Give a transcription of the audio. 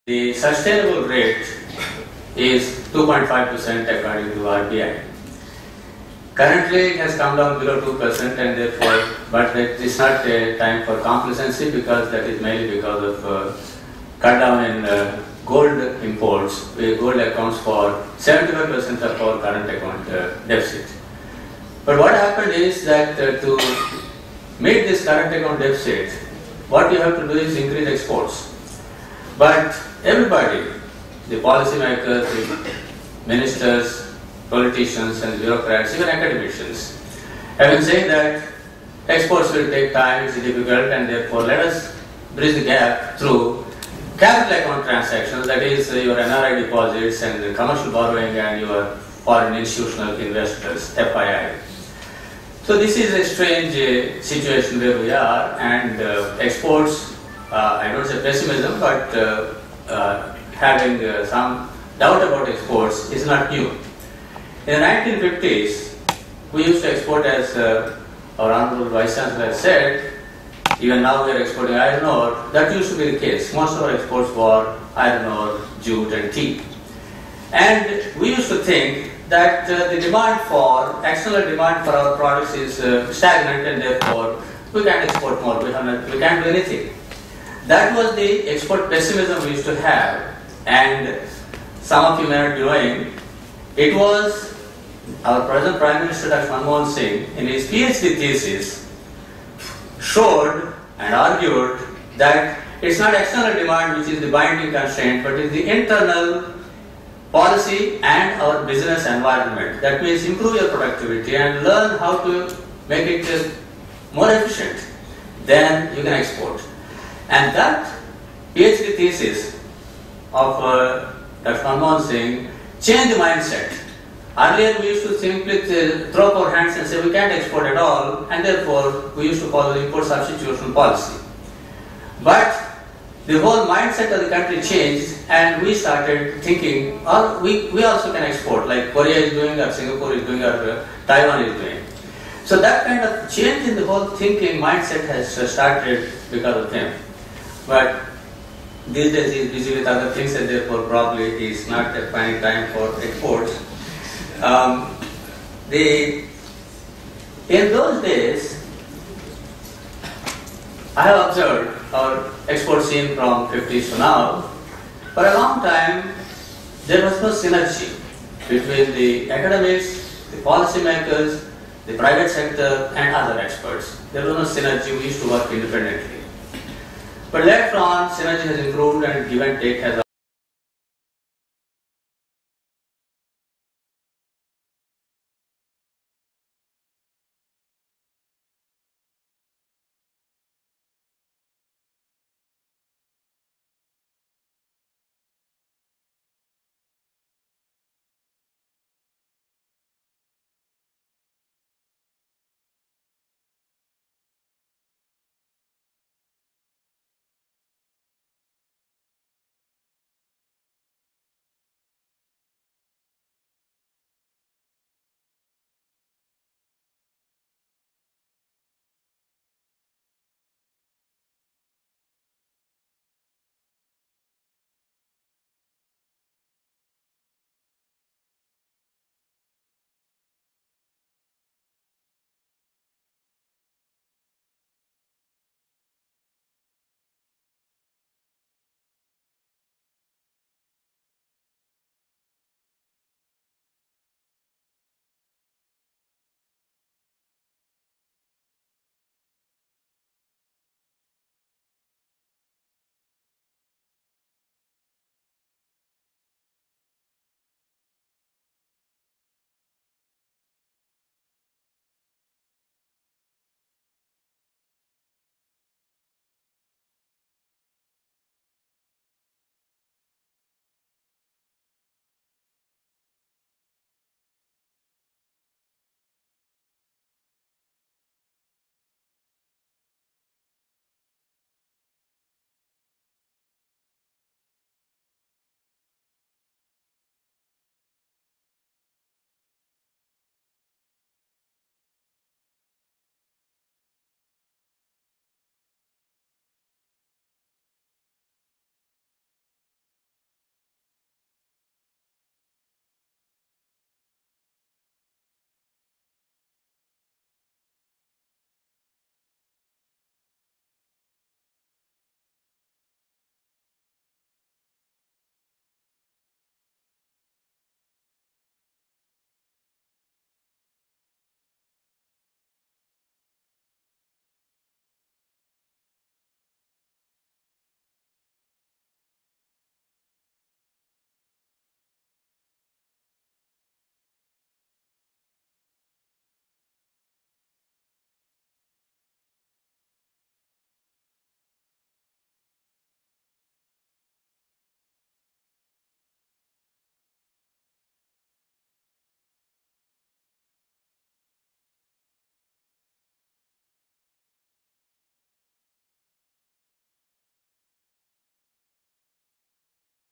The sustainable rate is 2.5% according to RBI. Currently it has come down below 2% and therefore, but it is not a time for complacency because that is mainly because of cut down in gold imports. Gold accounts for 75% of our current account deficit. But what happened is that to meet this current account deficit, what you have to do is increase exports. But everybody, the policymakers, the ministers, politicians and bureaucrats, even academicians, have been saying that exports will take time, it's difficult, and therefore let us bridge the gap through capital account transactions, that is your NRI deposits and the commercial borrowing and your foreign institutional investors, FII. So this is a strange situation where we are, and exports, I don't say pessimism, but having some doubt about exports is not new. In the 1950s, we used to export, as our Honorable Vice Chancellor has said, even now we are exporting iron ore. That used to be the case. Most of our exports were iron ore, jute and tea. And we used to think that the demand for, external demand for our products is stagnant and therefore we can't export more, we can't do anything. That was the export pessimism we used to have, and some of you may not be knowing, it was our present Prime Minister Dr. Manmohan Singh in his PhD thesis showed and argued that it's not external demand which is the binding constraint, but it's the internal policy and our business environment. That means improve your productivity and learn how to make it more efficient. Then you can export. And that PhD thesis of Dr. Manmohan Singh changed the mindset. Earlier we used to simply throw up our hands and say we can't export at all, and therefore we used to follow the import substitution policy. But the whole mindset of the country changed and we started thinking, oh, we also can export, like Korea is doing, or Singapore is doing, or Taiwan is doing. So that kind of change in the whole thinking mindset has started because of him. But these days he is busy with other things and therefore probably he is not finding time for exports. In those days, I have observed our export scene from 50s to now. For a long time, there was no synergy between the academics, the policymakers, the private sector and other experts. There was no synergy, we used to work independently. But later on, synergy has improved and give and take has